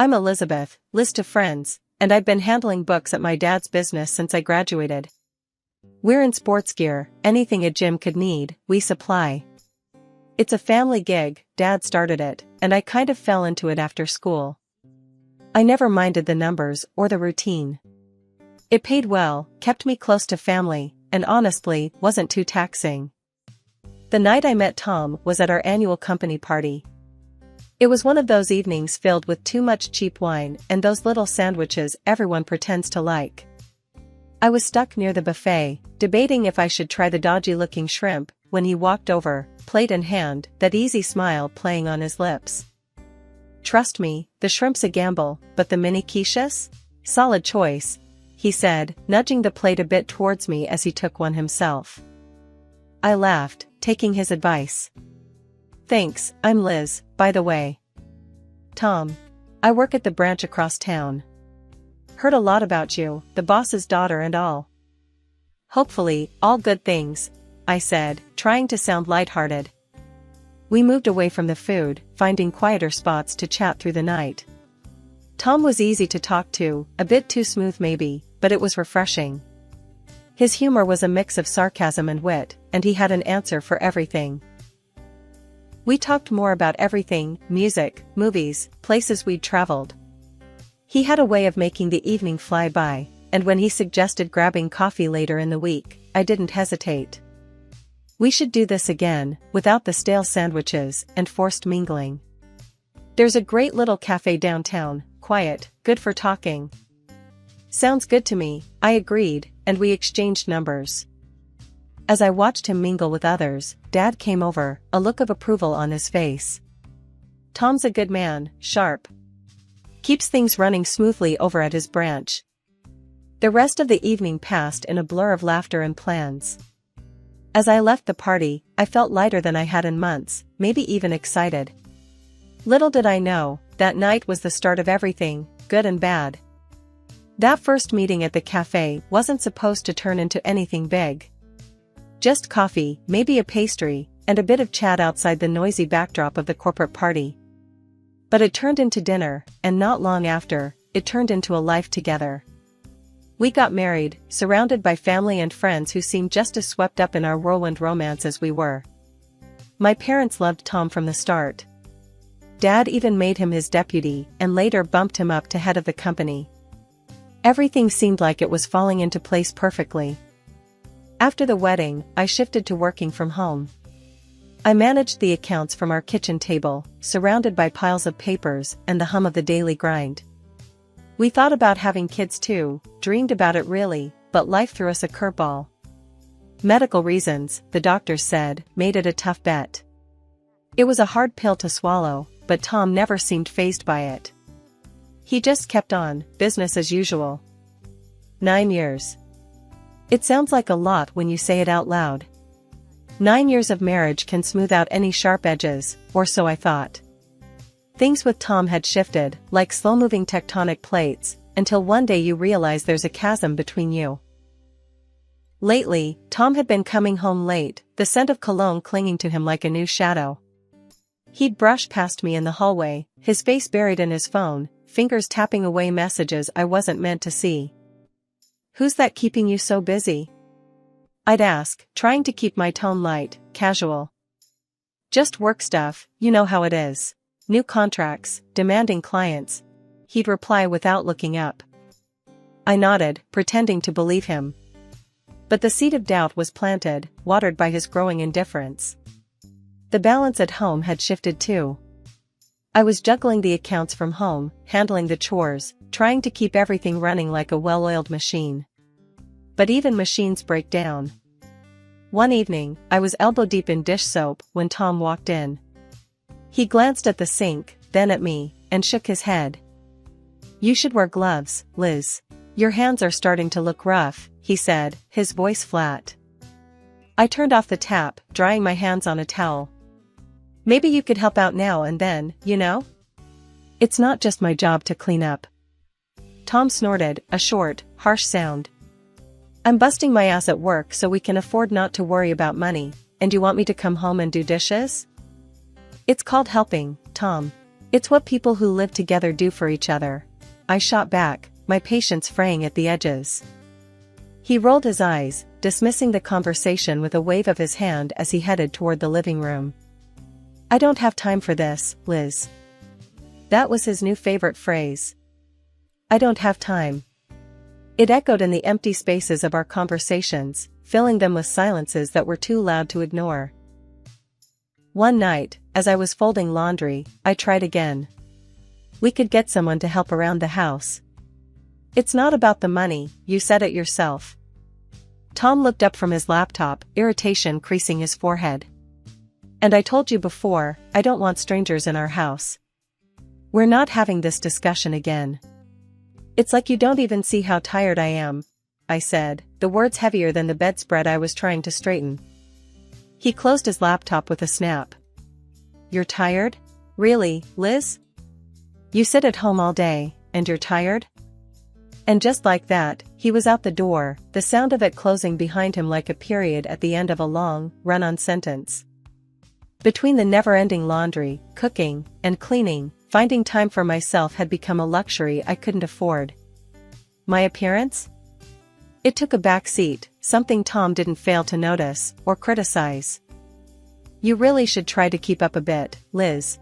I'm Elizabeth, Liz to friends, and I've been handling books at my dad's business since I graduated. We're in sports gear, anything a gym could need, we supply. It's a family gig, Dad started it, and I kind of fell into it after school. I never minded the numbers or the routine. It paid well, kept me close to family, and honestly, wasn't too taxing. The night I met Tom was at our annual company party. It was one of those evenings filled with too much cheap wine and those little sandwiches everyone pretends to like. I was stuck near the buffet, debating if I should try the dodgy-looking shrimp, when he walked over, plate in hand, that easy smile playing on his lips. "Trust me, the shrimp's a gamble, but the mini quiches? Solid choice," he said, nudging the plate a bit towards me as he took one himself. I laughed, taking his advice. "Thanks, I'm Liz, by the way." "Tom. I work at the branch across town. Heard a lot about you, the boss's daughter and all." "Hopefully, all good things," I said, trying to sound lighthearted. We moved away from the food, finding quieter spots to chat through the night. Tom was easy to talk to, a bit too smooth maybe, but it was refreshing. His humor was a mix of sarcasm and wit, and he had an answer for everything. We talked more about everything, music, movies, places we'd traveled. He had a way of making the evening fly by, and when he suggested grabbing coffee later in the week, I didn't hesitate. We should do this again, without the stale sandwiches and forced mingling. There's a great little cafe downtown, quiet, good for talking. Sounds good to me, I agreed, and we exchanged numbers. As I watched him mingle with others, Dad came over, a look of approval on his face. "Tom's a good man, sharp. Keeps things running smoothly over at his branch." The rest of the evening passed in a blur of laughter and plans. As I left the party, I felt lighter than I had in months, maybe even excited. Little did I know, that night was the start of everything, good and bad. That first meeting at the cafe wasn't supposed to turn into anything big. Just coffee, maybe a pastry, and a bit of chat outside the noisy backdrop of the corporate party. But it turned into dinner, and not long after, it turned into a life together. We got married, surrounded by family and friends who seemed just as swept up in our whirlwind romance as we were. My parents loved Tom from the start. Dad even made him his deputy and later bumped him up to head of the company. Everything seemed like it was falling into place perfectly. After the wedding, I shifted to working from home. I managed the accounts from our kitchen table, surrounded by piles of papers and the hum of the daily grind. We thought about having kids too, dreamed about it really, but life threw us a curveball. Medical reasons, the doctors said, made it a tough bet. It was a hard pill to swallow, but Tom never seemed fazed by it. He just kept on, business as usual. 9 years. It sounds like a lot when you say it out loud. 9 years of marriage can smooth out any sharp edges, or so I thought. Things with Tom had shifted, like slow-moving tectonic plates, until one day you realize there's a chasm between you. Lately, Tom had been coming home late, the scent of cologne clinging to him like a new shadow. He'd brush past me in the hallway, his face buried in his phone, fingers tapping away messages I wasn't meant to see. "Who's that keeping you so busy?" I'd ask, trying to keep my tone light, casual. "Just work stuff, you know how it is. New contracts, demanding clients." He'd reply without looking up. I nodded, pretending to believe him. But the seed of doubt was planted, watered by his growing indifference. The balance at home had shifted too. I was juggling the accounts from home, handling the chores, trying to keep everything running like a well-oiled machine. But even machines break down. One evening, I was elbow-deep in dish soap when Tom walked in. He glanced at the sink, then at me, and shook his head. "You should wear gloves, Liz. Your hands are starting to look rough," he said, his voice flat. I turned off the tap, drying my hands on a towel. "Maybe you could help out now and then, you know? It's not just my job to clean up." Tom snorted, a short, harsh sound. "I'm busting my ass at work so we can afford not to worry about money, and you want me to come home and do dishes?" "It's called helping, Tom. It's what people who live together do for each other. I shot back, my patience fraying at the edges. He rolled his eyes, dismissing the conversation with a wave of his hand as he headed toward the living room. I don't have time for this, Liz. That was his new favorite phrase. I don't have time. It echoed in the empty spaces of our conversations, filling them with silences that were too loud to ignore. One night, as I was folding laundry, I tried again. We could get someone to help around the house. It's not about the money, you said it yourself. Tom looked up from his laptop, irritation creasing his forehead. And I told you before, I don't want strangers in our house. We're not having this discussion again. It's like you don't even see how tired I am, I said, the words heavier than the bedspread I was trying to straighten. He closed his laptop with a snap. You're tired? Really, Liz? You sit at home all day, and you're tired? And just like that, he was out the door, the sound of it closing behind him like a period at the end of a long, run-on sentence. Between the never-ending laundry, cooking, and cleaning, finding time for myself had become a luxury I couldn't afford. My appearance? It took a back seat, something Tom didn't fail to notice, or criticize. You really should try to keep up a bit, Liz.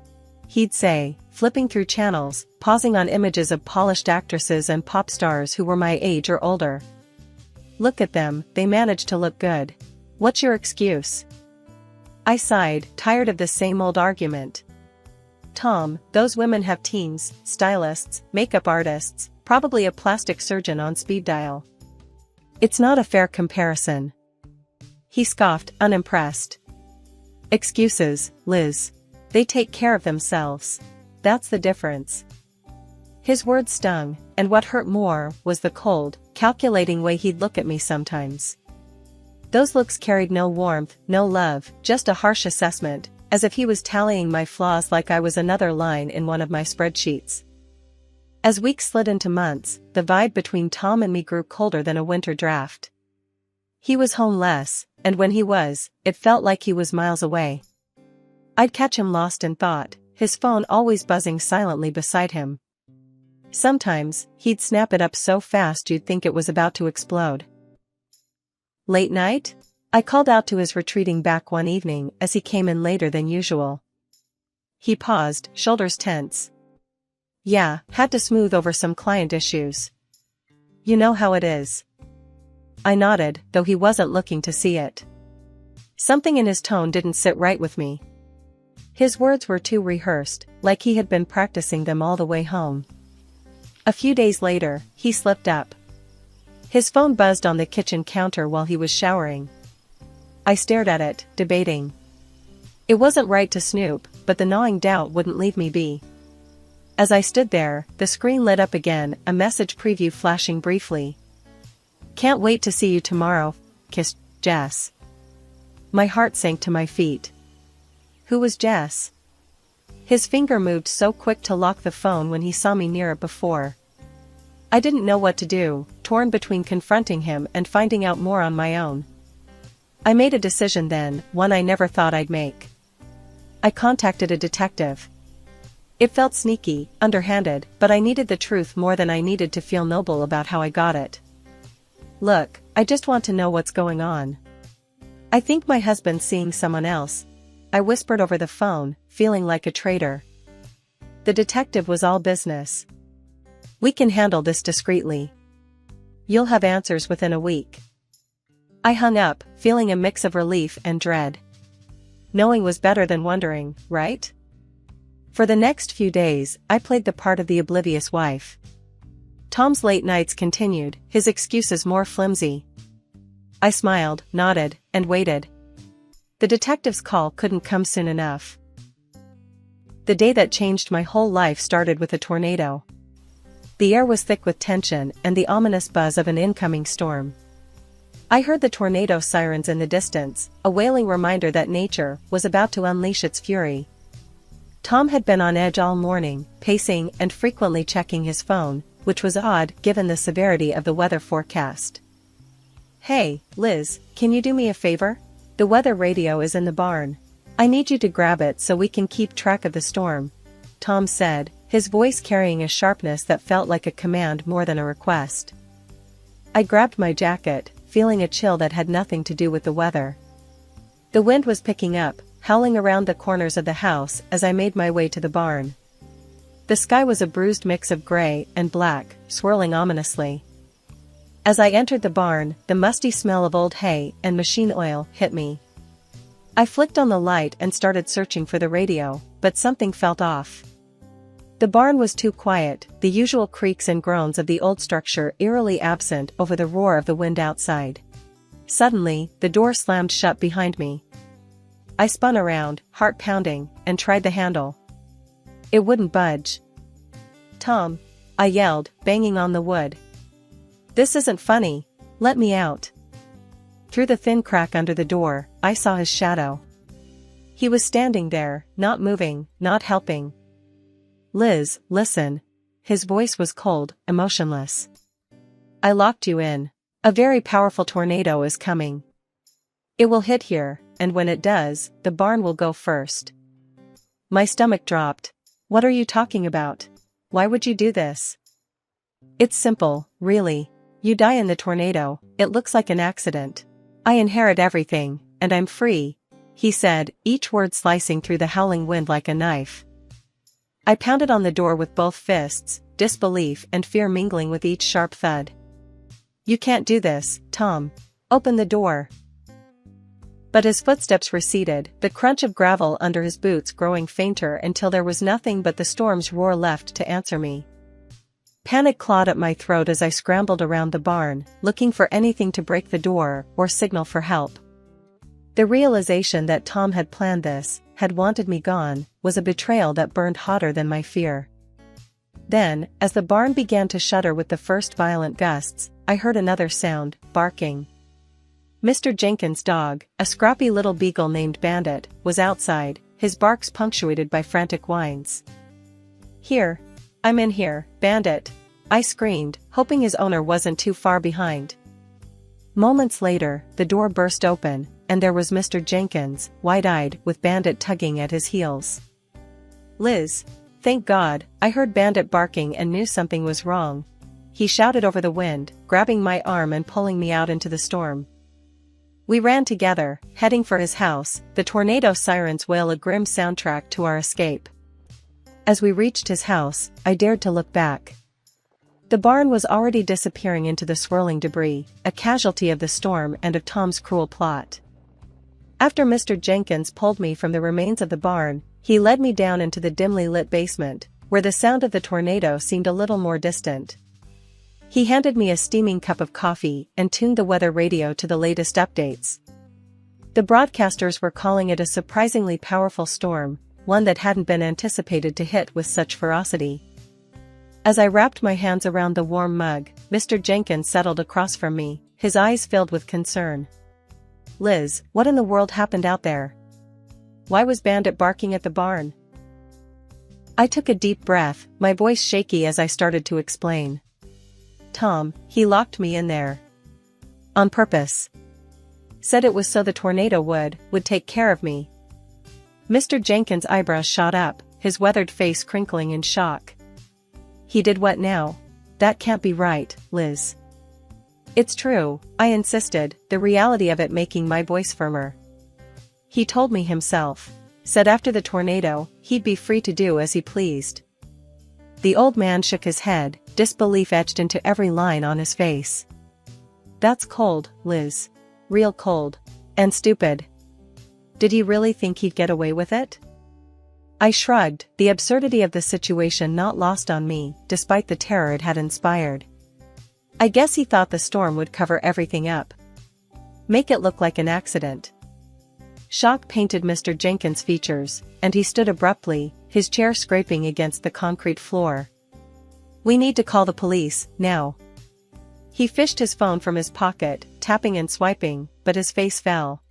He'd say, flipping through channels, pausing on images of polished actresses and pop stars who were my age or older. Look at them, they manage to look good. What's your excuse? I sighed, tired of the same old argument. Tom, those women have teams, stylists, makeup artists, probably a plastic surgeon on speed dial. It's not a fair comparison. He scoffed, unimpressed. Excuses, Liz. They take care of themselves. That's the difference. His words stung, and what hurt more was the cold, calculating way he'd look at me sometimes. Those looks carried no warmth, no love, just a harsh assessment, as if he was tallying my flaws like I was another line in one of my spreadsheets. As weeks slid into months, the vibe between Tom and me grew colder than a winter draft. He was home less, and when he was, it felt like he was miles away. I'd catch him lost in thought, his phone always buzzing silently beside him. Sometimes, he'd snap it up so fast you'd think it was about to explode. Late night? I called out to his retreating back one evening as he came in later than usual. He paused, shoulders tense. Yeah, had to smooth over some client issues. You know how it is. I nodded, though he wasn't looking to see it. Something in his tone didn't sit right with me. His words were too rehearsed, like he had been practicing them all the way home. A few days later, he slipped up. His phone buzzed on the kitchen counter while he was showering. I stared at it, debating. It wasn't right to snoop, but the gnawing doubt wouldn't leave me be. As I stood there, the screen lit up again, a message preview flashing briefly. Can't wait to see you tomorrow, kissed Jess. My heart sank to my feet. Who was Jess? His finger moved so quick to lock the phone when he saw me near it before. I didn't know what to do, torn between confronting him and finding out more on my own. I made a decision then, one I never thought I'd make. I contacted a detective. It felt sneaky, underhanded, but I needed the truth more than I needed to feel noble about how I got it. Look, I just want to know what's going on. I think my husband's seeing someone else. I whispered over the phone, feeling like a traitor. The detective was all business. We can handle this discreetly. You'll have answers within a week. I hung up, feeling a mix of relief and dread. Knowing was better than wondering, right? For the next few days, I played the part of the oblivious wife. Tom's late nights continued, his excuses more flimsy. I smiled, nodded, and waited. The detective's call couldn't come soon enough. The day that changed my whole life started with a tornado. The air was thick with tension and the ominous buzz of an incoming storm. I heard the tornado sirens in the distance, a wailing reminder that nature was about to unleash its fury. Tom had been on edge all morning, pacing and frequently checking his phone, which was odd given the severity of the weather forecast. Hey, Liz, can you do me a favor? The weather radio is in the barn. I need you to grab it so we can keep track of the storm. Tom said, his voice carrying a sharpness that felt like a command more than a request. I grabbed my jacket, feeling a chill that had nothing to do with the weather. The wind was picking up, howling around the corners of the house as I made my way to the barn. The sky was a bruised mix of gray and black, swirling ominously. As I entered the barn, the musty smell of old hay and machine oil hit me. I flicked on the light and started searching for the radio, but something felt off. The barn was too quiet, the usual creaks and groans of the old structure eerily absent over the roar of the wind outside. Suddenly, the door slammed shut behind me. I spun around, heart pounding, and tried the handle. It wouldn't budge. "Tom!" I yelled, banging on the wood. "This isn't funny. Let me out." Through the thin crack under the door, I saw his shadow. He was standing there, not moving, not helping. "Liz, listen." His voice was cold, emotionless. "I locked you in. A very powerful tornado is coming. It will hit here, and when it does, the barn will go first." My stomach dropped. "What are you talking about? Why would you do this?" "It's simple, really. You die in the tornado, it looks like an accident. I inherit everything, and I'm free," he said, each word slicing through the howling wind like a knife. I pounded on the door with both fists, disbelief and fear mingling with each sharp thud. "You can't do this, Tom. Open the door." But his footsteps receded, the crunch of gravel under his boots growing fainter until there was nothing but the storm's roar left to answer me. Panic clawed at my throat as I scrambled around the barn, looking for anything to break the door or signal for help. The realization that Tom had planned this, had wanted me gone, was a betrayal that burned hotter than my fear. Then, as the barn began to shudder with the first violent gusts, I heard another sound, barking. Mr. Jenkins' dog, a scrappy little beagle named Bandit, was outside, his barks punctuated by frantic whines. "Here. I'm in here, Bandit," I screamed, hoping his owner wasn't too far behind. Moments later, the door burst open, and there was Mr. Jenkins, wide-eyed, with Bandit tugging at his heels. "Liz." "Thank God," I heard Bandit barking and knew something was wrong. He shouted over the wind, grabbing my arm and pulling me out into the storm. We ran together, heading for his house, the tornado sirens wail a grim soundtrack to our escape. As we reached his house, I dared to look back. The barn was already disappearing into the swirling debris, a casualty of the storm and of Tom's cruel plot. After Mr. Jenkins pulled me from the remains of the barn, he led me down into the dimly lit basement, where the sound of the tornado seemed a little more distant. He handed me a steaming cup of coffee and tuned the weather radio to the latest updates. The broadcasters were calling it a surprisingly powerful storm, one that hadn't been anticipated to hit with such ferocity. As I wrapped my hands around the warm mug, Mr. Jenkins settled across from me, his eyes filled with concern. "Liz, what in the world happened out there? Why was Bandit barking at the barn?" I took a deep breath, my voice shaky as I started to explain. "Tom, he locked me in there. On purpose. Said it was so the tornado would take care of me." Mr. Jenkins' eyebrows shot up, his weathered face crinkling in shock. "He did what now? That can't be right, Liz." "It's true," I insisted, the reality of it making my voice firmer. "He told me himself. Said after the tornado, he'd be free to do as he pleased." The old man shook his head, disbelief etched into every line on his face. "That's cold, Liz. Real cold. And stupid. Did he really think he'd get away with it?" I shrugged, the absurdity of the situation not lost on me, despite the terror it had inspired. "I guess he thought the storm would cover everything up. Make it look like an accident." Shock painted Mr. Jenkins' features, and he stood abruptly, his chair scraping against the concrete floor. "We need to call the police, now." He fished his phone from his pocket, tapping and swiping, but his face fell.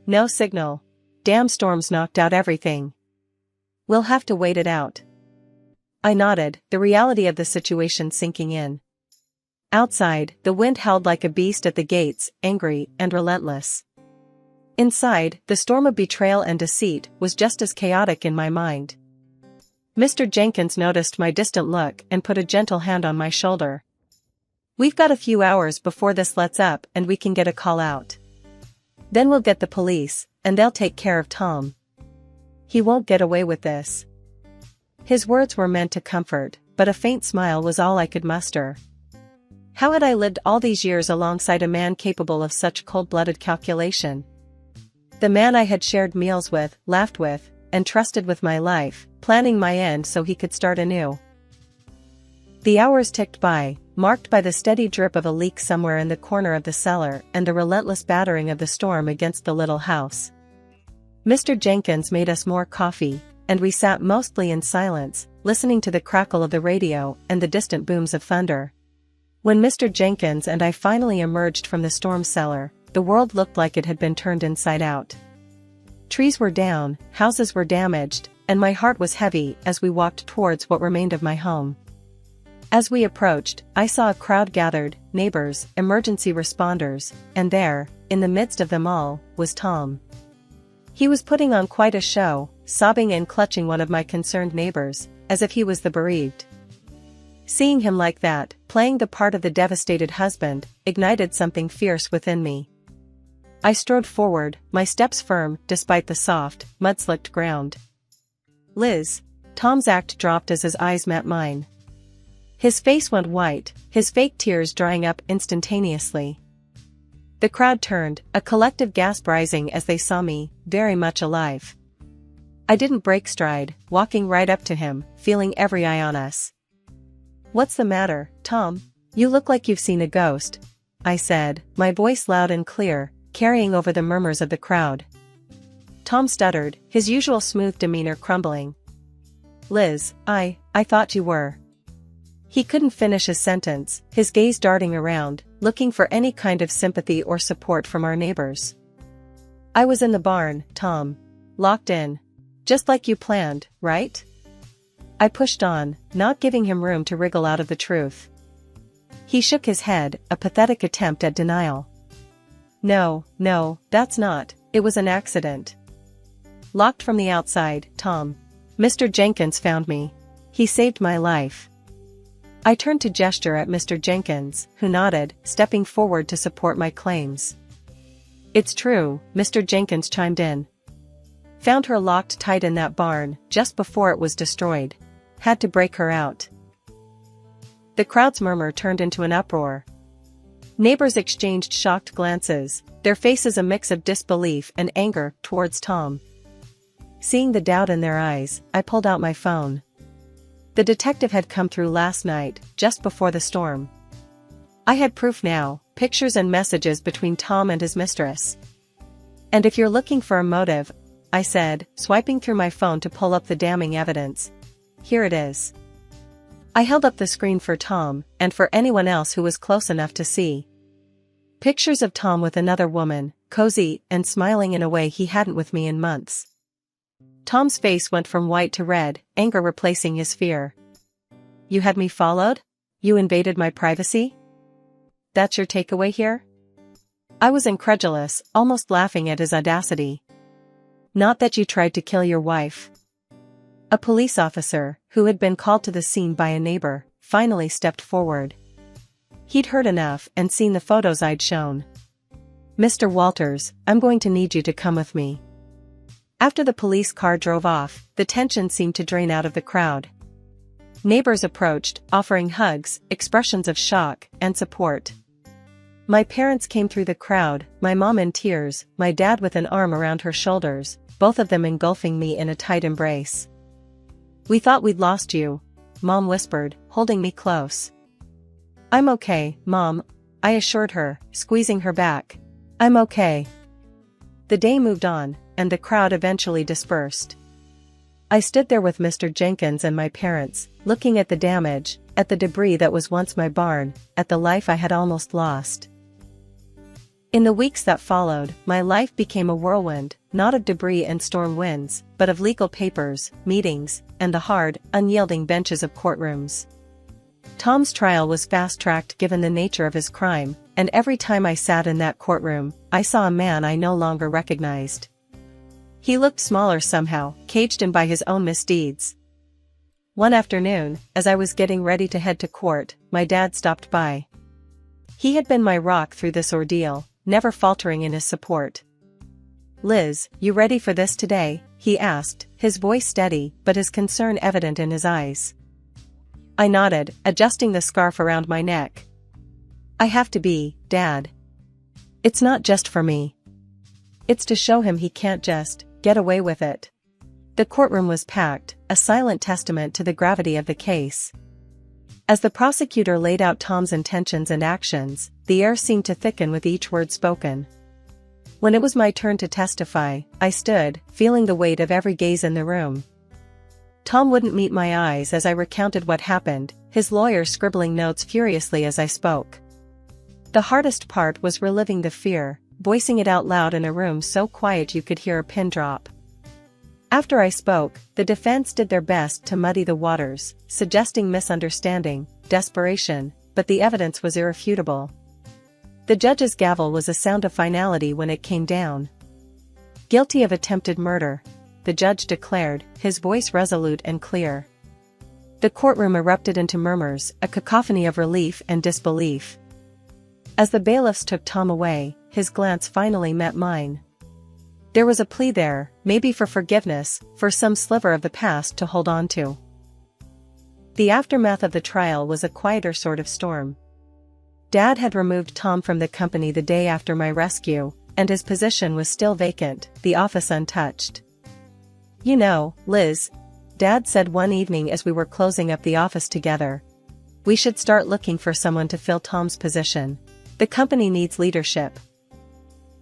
"No signal. Damn storm's knocked out everything. We'll have to wait it out." I nodded, the reality of the situation sinking in. Outside, the wind howled like a beast at the gates, angry and relentless. Inside, the storm of betrayal and deceit was just as chaotic in my mind. Mr. Jenkins noticed my distant look and put a gentle hand on my shoulder. "We've got a few hours before this lets up and we can get a call out. Then we'll get the police, and they'll take care of Tom. He won't get away with this." His words were meant to comfort, but a faint smile was all I could muster. How had I lived all these years alongside a man capable of such cold-blooded calculation? The man I had shared meals with, laughed with, and trusted with my life, planning my end so he could start anew. The hours ticked by, marked by the steady drip of a leak somewhere in the corner of the cellar and the relentless battering of the storm against the little house. Mr. Jenkins made us more coffee, and we sat mostly in silence, listening to the crackle of the radio and the distant booms of thunder. When Mr. Jenkins and I finally emerged from the storm cellar, the world looked like it had been turned inside out. Trees were down, houses were damaged, and my heart was heavy as we walked towards what remained of my home. As we approached, I saw a crowd gathered, neighbors, emergency responders, and there, in the midst of them all, was Tom. He was putting on quite a show, sobbing and clutching one of my concerned neighbors, as if he was the bereaved. Seeing him like that, playing the part of the devastated husband, ignited something fierce within me. I strode forward, my steps firm, despite the soft, mud-slicked ground. "Liz." Tom's act dropped as his eyes met mine. His face went white, his fake tears drying up instantaneously. The crowd turned, a collective gasp rising as they saw me, very much alive. I didn't break stride, walking right up to him, feeling every eye on us. "What's the matter, Tom? You look like you've seen a ghost," I said, my voice loud and clear, carrying over the murmurs of the crowd. Tom stuttered, his usual smooth demeanor crumbling. "Liz, I thought you were." He couldn't finish his sentence, his gaze darting around, looking for any kind of sympathy or support from our neighbors. "I was in the barn, Tom. Locked in. Just like you planned, right?" I pushed on, not giving him room to wriggle out of the truth. He shook his head, a pathetic attempt at denial. No, that's not, it was an accident. Locked from the outside, Tom. Mr. Jenkins found me. He saved my life." I turned to gesture at Mr. Jenkins, who nodded, stepping forward to support my claims. "It's true," Mr. Jenkins chimed in. "Found her locked tight in that barn, just before it was destroyed. Had to break her out." The crowd's murmur turned into an uproar. Neighbors exchanged shocked glances, their faces a mix of disbelief and anger towards Tom. Seeing the doubt in their eyes, I pulled out my phone. The detective had come through last night, just before the storm. I had proof now, pictures and messages between Tom and his mistress. "And if you're looking for a motive," I said, swiping through my phone to pull up the damning evidence, "here it is." I held up the screen for Tom, and for anyone else who was close enough to see. Pictures of Tom with another woman, cozy and smiling in a way he hadn't with me in months. Tom's face went from white to red, anger replacing his fear. "You had me followed? You invaded my privacy? That's your takeaway here?" I was incredulous, almost laughing at his audacity. "Not that you tried to kill your wife." A police officer, who had been called to the scene by a neighbor, finally stepped forward. He'd heard enough and seen the photos I'd shown. "Mr. Walters, I'm going to need you to come with me." After the police car drove off, the tension seemed to drain out of the crowd. Neighbors approached, offering hugs, expressions of shock and support. My parents came through the crowd, my mom in tears, my dad with an arm around her shoulders, both of them engulfing me in a tight embrace. "We thought we'd lost you," Mom whispered, holding me close. "I'm okay, Mom," I assured her, squeezing her back. "I'm okay." The day moved on, and the crowd eventually dispersed. I stood there with Mr. Jenkins and my parents, looking at the damage, at the debris that was once my barn, at the life I had almost lost. In the weeks that followed, my life became a whirlwind, not of debris and storm winds, but of legal papers, meetings, and the hard, unyielding benches of courtrooms. Tom's trial was fast-tracked given the nature of his crime, and every time I sat in that courtroom, I saw a man I no longer recognized. He looked smaller somehow, caged in by his own misdeeds. One afternoon, as I was getting ready to head to court, my dad stopped by. He had been my rock through this ordeal, never faltering in his support. "Liz, you ready for this today?" he asked, his voice steady but his concern evident in his eyes. I nodded, adjusting the scarf around my neck. "I have to be, Dad. It's not just for me. It's to show him he can't just get away with it." The courtroom was packed, a silent testament to the gravity of the case. As the prosecutor laid out Tom's intentions and actions, the air seemed to thicken with each word spoken. When it was my turn to testify, I stood, feeling the weight of every gaze in the room. Tom wouldn't meet my eyes as I recounted what happened, his lawyer scribbling notes furiously as I spoke. The hardest part was reliving the fear, voicing it out loud in a room so quiet you could hear a pin drop. After I spoke, the defense did their best to muddy the waters, suggesting misunderstanding, desperation, but the evidence was irrefutable. The judge's gavel was a sound of finality when it came down. "Guilty of attempted murder," the judge declared, his voice resolute and clear. The courtroom erupted into murmurs, a cacophony of relief and disbelief. As the bailiffs took Tom away, his glance finally met mine. There was a plea there, maybe for forgiveness, for some sliver of the past to hold on to. The aftermath of the trial was a quieter sort of storm. Dad had removed Tom from the company the day after my rescue, and his position was still vacant, the office untouched. "You know, Liz," Dad said one evening as we were closing up the office together, "we should start looking for someone to fill Tom's position. The company needs leadership."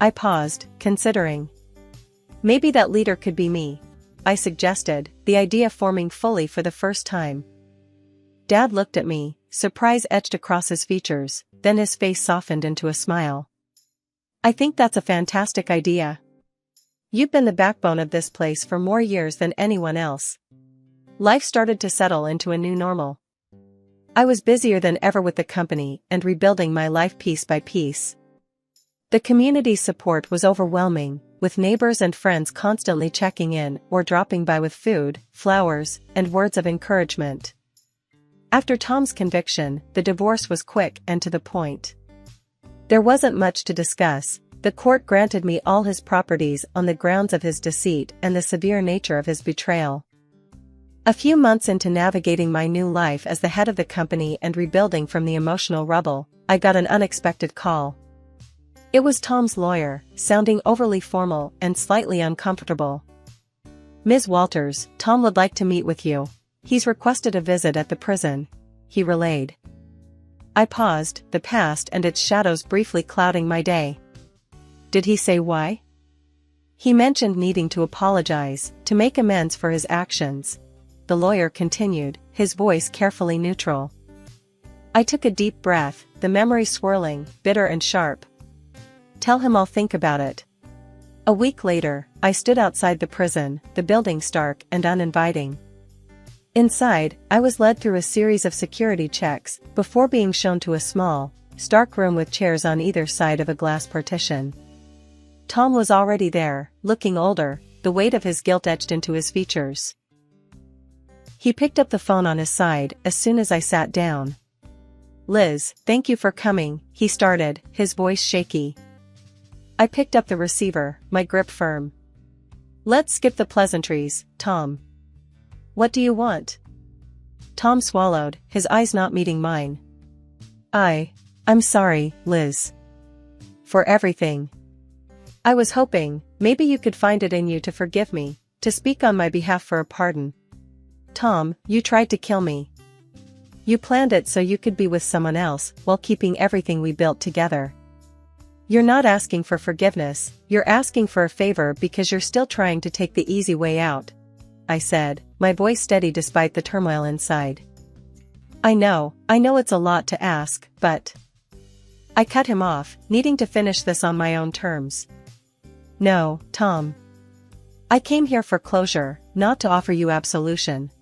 I paused, considering. "Maybe that leader could be me," I suggested, the idea forming fully for the first time. Dad looked at me, surprise etched across his features, then his face softened into a smile. "I think that's a fantastic idea. You've been the backbone of this place for more years than anyone else." Life started to settle into a new normal. I was busier than ever with the company and rebuilding my life piece by piece. The community's support was overwhelming, with neighbors and friends constantly checking in or dropping by with food, flowers, and words of encouragement. After Tom's conviction, the divorce was quick and to the point. There wasn't much to discuss. The court granted me all his properties on the grounds of his deceit and the severe nature of his betrayal. A few months into navigating my new life as the head of the company and rebuilding from the emotional rubble, I got an unexpected call. It was Tom's lawyer, sounding overly formal and slightly uncomfortable. "Ms. Walters, Tom would like to meet with you. He's requested a visit at the prison," he relayed. I paused, the past and its shadows briefly clouding my day. "Did he say why?" "He mentioned needing to apologize, to make amends for his actions," the lawyer continued, his voice carefully neutral. I took a deep breath, the memory swirling, bitter and sharp. "Tell him I'll think about it." A week later, I stood outside the prison, the building stark and uninviting. Inside, I was led through a series of security checks, before being shown to a small, stark room with chairs on either side of a glass partition. Tom was already there, looking older, the weight of his guilt etched into his features. He picked up the phone on his side as soon as I sat down. "Liz, thank you for coming," he started, his voice shaky. I picked up the receiver, my grip firm. "Let's skip the pleasantries, Tom. What do you want?" Tom swallowed, his eyes not meeting mine. I'm sorry, Liz. For everything. I was hoping, maybe you could find it in you to forgive me, to speak on my behalf for a pardon. Tom, you tried to kill me. You planned it so you could be with someone else, while keeping everything we built together. You're not asking for forgiveness, you're asking for a favor because you're still trying to take the easy way out, I said, my voice steady despite the turmoil inside. I know it's a lot to ask, but... I cut him off, needing to finish this on my own terms. No, Tom. I came here for closure, not to offer you absolution.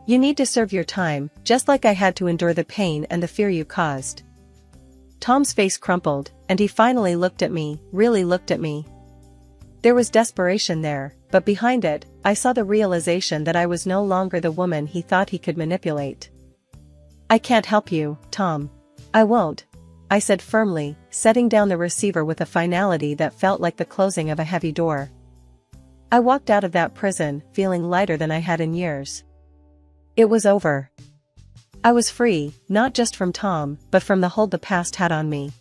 You need to serve your time, just like I had to endure the pain and the fear you caused. Tom's face crumpled, and he finally looked at me, really looked at me. There was desperation there, but behind it, I saw the realization that I was no longer the woman he thought he could manipulate. "I can't help you, Tom. I won't," I said firmly, setting down the receiver with a finality that felt like the closing of a heavy door. I walked out of that prison, feeling lighter than I had in years. It was over. I was free, not just from Tom, but from the hold the past had on me.